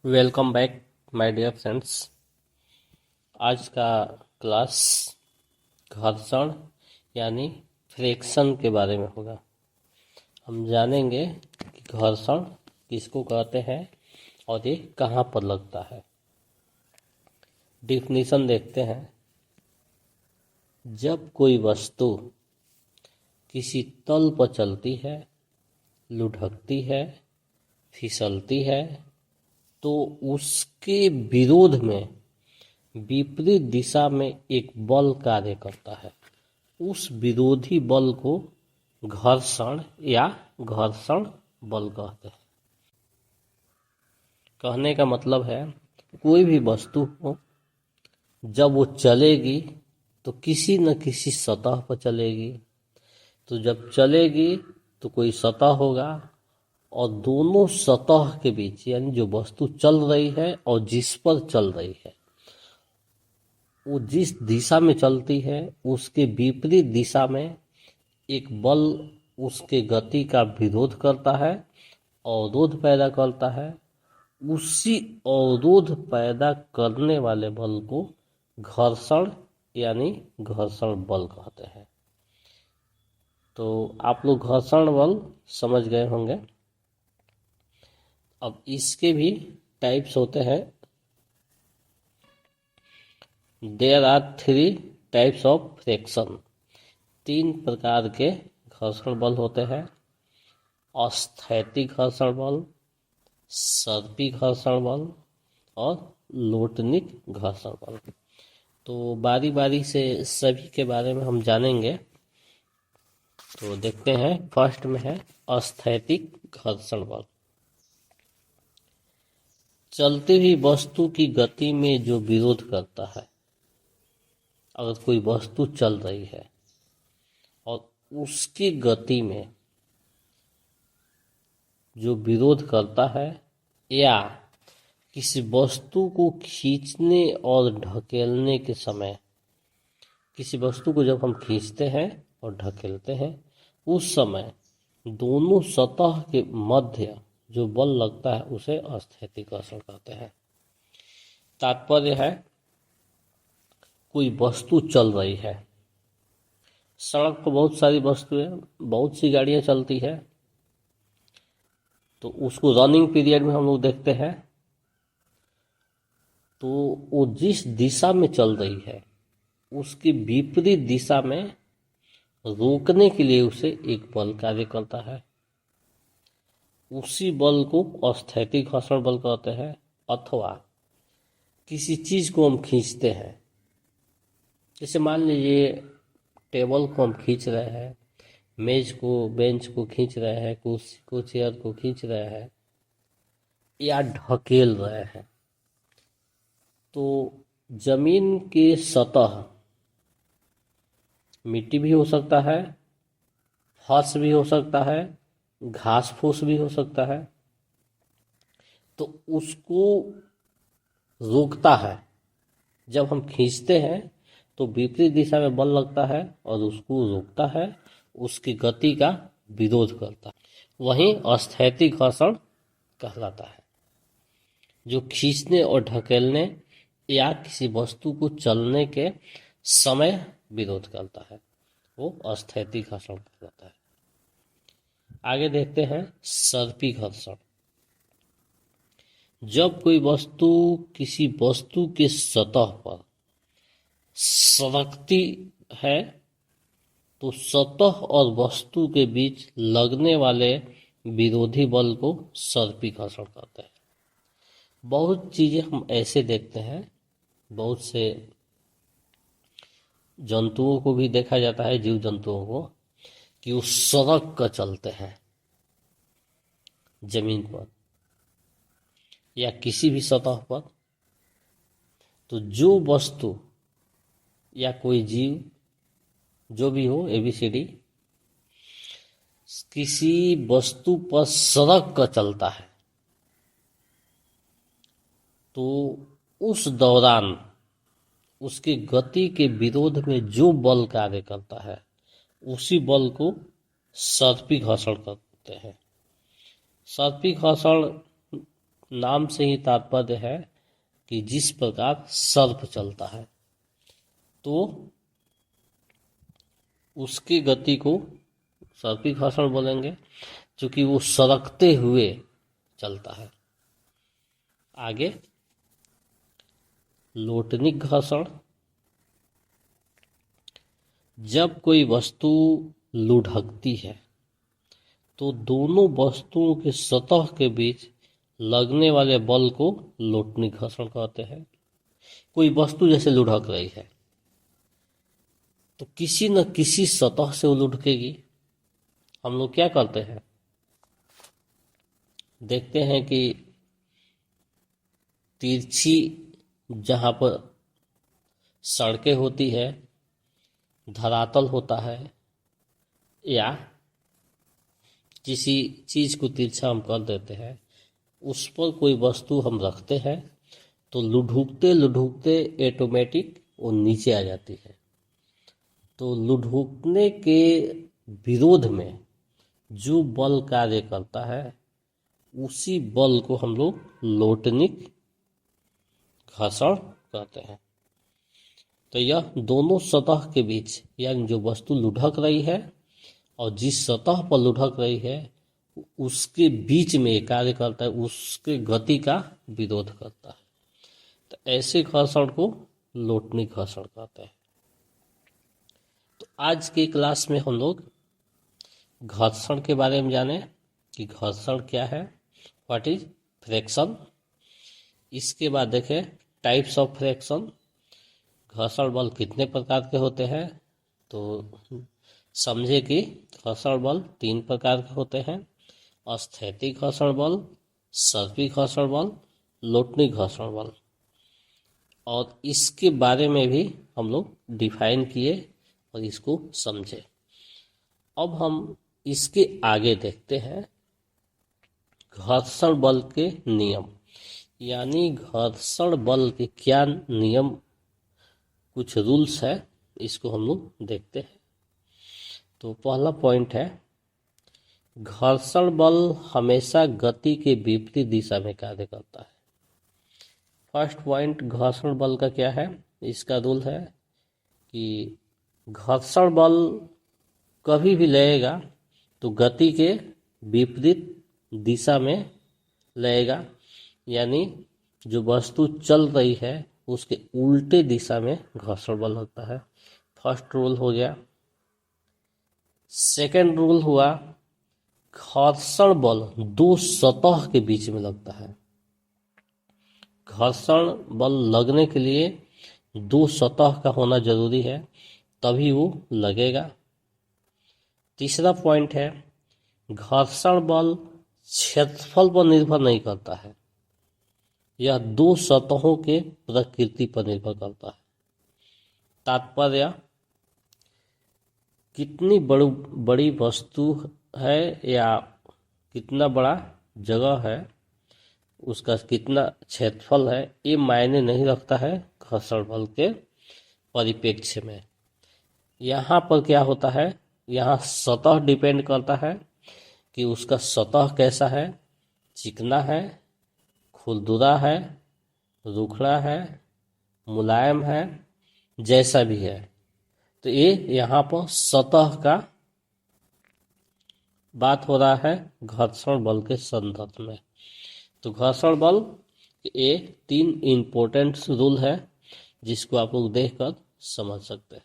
Welcome back my dear friends. आज का class घर्षण यानी फ्रिक्शन के बारे में होगा। हम जानेंगे कि घर्षण किसको कहते हैं और ये कहाँ पर लगता है। डिफिनीशन देखते हैं। जब कोई वस्तु किसी तल पर चलती है, लुढ़कती है, फिसलती है, तो उसके विरोध में विपरीत दिशा में एक बल कार्य करता है। उस विरोधी बल को घर्षण या घर्षण बल कहते हैं। कहने का मतलब है कोई भी वस्तु हो, जब वो चलेगी तो किसी न किसी सतह पर चलेगी। तो जब चलेगी तो कोई सतह होगा और दोनों सतह के बीच यानी जो वस्तु चल रही है और जिस पर चल रही है, वो जिस दिशा में चलती है उसके विपरीत दिशा में एक बल उसके गति का विरोध करता है, अवरोध पैदा करता है। उसी अवरोध पैदा करने वाले बल को घर्षण यानी घर्षण बल कहते हैं। तो आप लोग घर्षण बल समझ गए होंगे। अब इसके भी टाइप्स होते हैं। There are 3 types of friction. 3 प्रकार के घर्षण बल होते हैं। स्थैतिक घर्षण बल, सर्पी घर्षण बल और लोटनिक घर्षण बल। तो बारी बारी से सभी के बारे में हम जानेंगे। तो देखते हैं, फर्स्ट में है स्थैतिक घर्षण बल। चलती हुई वस्तु की गति में जो विरोध करता है। अगर कोई वस्तु चल रही है और उसकी गति में जो विरोध करता है, या किसी वस्तु को खींचने और ढकेलने के समय, किसी वस्तु को जब हम खींचते हैं और ढकेलते हैं, उस समय दोनों सतह के मध्य जो बल लगता है उसे स्थैतिक घर्षण कहते हैं। तात्पर्य है कोई वस्तु चल रही है, सड़क पर बहुत सारी वस्तुएं, बहुत सी गाड़ियां चलती है, तो उसको रनिंग पीरियड में हम लोग देखते हैं। तो वो जिस दिशा में चल रही है उसकी विपरीत दिशा में रोकने के लिए उसे एक बल कार्य करता है। उसी बल को स्थैतिक घर्षण बल कहते हैं। अथवा किसी चीज को हम खींचते हैं, जैसे मान लीजिए टेबल को हम खींच रहे हैं, मेज को, बेंच को खींच रहे हैं, कुर्सी को, चेयर को खींच रहे हैं या ढकेल रहे हैं, तो जमीन के सतह, मिट्टी भी हो सकता है, फर्श भी हो सकता है, घास फूस भी हो सकता है, तो उसको रोकता है। जब हम खींचते हैं तो विपरीत दिशा में बल लगता है और उसको रोकता है, उसकी गति का विरोध करता है। वहीं स्थैतिक घर्षण कहलाता है, जो खींचने और ढकेलने या किसी वस्तु को चलने के समय विरोध करता है, वो स्थैतिक घर्षण कहलाता है। आगे देखते हैं सर्पी घर्षण। जब कोई वस्तु किसी वस्तु के सतह पर सरकती है तो सतह और वस्तु के बीच लगने वाले विरोधी बल को सर्पी घर्षण कहते हैं। बहुत चीजें हम ऐसे देखते हैं, बहुत से जंतुओं को भी देखा जाता है, जीव जंतुओं को, कि वो सड़क कर चलते हैं जमीन पर या किसी भी सतह पर। तो जो वस्तु या कोई जीव जो भी हो, ABCD, किसी वस्तु पर सड़क कर चलता है, तो उस दौरान उसकी गति के विरोध में जो बल कार्य करता है उसी बल को सर्पी घर्षण कहते हैं। सर्पी घर्षण नाम से ही तात्पर्य है कि जिस प्रकार सर्प चलता है तो उसकी गति को सर्पी घर्षण बोलेंगे, क्योंकि वो सरकते हुए चलता है। आगे लोटनिक घर्षण, जब कोई वस्तु लुढ़कती है तो दोनों वस्तुओं के सतह के बीच लगने वाले बल को लोटनिक घर्षण कहते हैं। कोई वस्तु जैसे लुढ़क रही है तो किसी न किसी सतह से वो लुढ़केगी। हम लोग क्या करते हैं, देखते हैं कि तिरछी जहाँ पर सड़कें होती है, धरातल होता है या किसी चीज को तिरछा हम कर देते हैं, उस पर कोई वस्तु हम रखते हैं तो लुढ़कते लुढ़कते ऑटोमेटिक वो नीचे आ जाती है। तो लुढ़कने के विरोध में जो बल कार्य करता है उसी बल को हम लोग लोटनिक घर्षण कहते हैं। तो यह दोनों सतह के बीच, यानी जो वस्तु लुढ़क रही है और जिस सतह पर लुढ़क रही है उसके बीच में कार्य करता है, उसके गति का विरोध करता है। तो ऐसे घर्षण को लोटनिक घर्षण कहते हैं। तो आज की क्लास में हम लोग घर्षण के बारे में जाने कि घर्षण क्या है, व्हाट इज फ्रिक्शन। इसके बाद देखें टाइप्स ऑफ फ्रिक्शन, घर्षण बल कितने प्रकार के होते हैं। तो समझे कि घर्षण बल 3 प्रकार के होते हैं, स्थैतिक घर्षण बल, सर्पी घर्षण बल, लोटनिक घर्षण बल। और इसके बारे में भी हम लोग डिफाइन किए और इसको समझे। अब हम इसके आगे देखते हैं घर्षण बल के नियम, यानी घर्षण बल के क्या नियम, कुछ रूल्स है, इसको हम लोग देखते हैं। तो पहला पॉइंट है, घर्षण बल हमेशा गति के विपरीत दिशा में कार्य करता है। फर्स्ट पॉइंट घर्षण बल का क्या है, इसका रूल है कि घर्षण बल कभी भी लगेगा तो गति के विपरीत दिशा में लगेगा, यानी जो वस्तु चल रही है उसके उल्टे दिशा में घर्षण बल लगता है। फर्स्ट रूल हो गया। सेकेंड रूल हुआ, घर्षण बल 2 सतह के बीच में लगता है। घर्षण बल लगने के लिए 2 सतह का होना जरूरी है, तभी वो लगेगा। तीसरा पॉइंट है, घर्षण बल क्षेत्रफल पर निर्भर नहीं करता है, यह 2 सतहों के प्रकृति पर निर्भर करता है। तात्पर्य, कितनी बड़ी वस्तु है या कितना बड़ा जगह है, उसका कितना क्षेत्रफल है, ये मायने नहीं रखता है घर्षण बल के परिप्रेक्ष्य में। यहाँ पर क्या होता है, यहाँ सतह डिपेंड करता है कि उसका सतह कैसा है, चिकना है, खुरदुरा है, रुखड़ा है, मुलायम है, जैसा भी है। तो ये यहाँ पर सतह का बात हो रहा है घर्षण बल के संदर्भ में। तो घर्षण बल ये 3 इम्पोर्टेंट रूल है जिसको आप लोग देखकर समझ सकते हैं।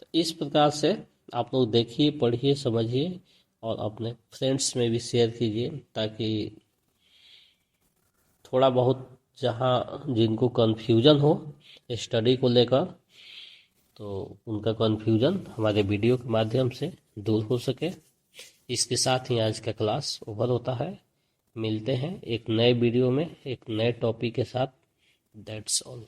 तो इस प्रकार से आप लोग देखिए, पढ़िए, समझिए और अपने फ्रेंड्स में भी शेयर कीजिए, ताकि थोड़ा बहुत जहाँ जिनको कन्फ्यूजन हो स्टडी को लेकर, तो उनका कन्फ्यूजन हमारे वीडियो के माध्यम से दूर हो सके। इसके साथ ही आज का क्लास ओवर होता है। मिलते हैं एक नए वीडियो में एक नए टॉपिक के साथ। That's all.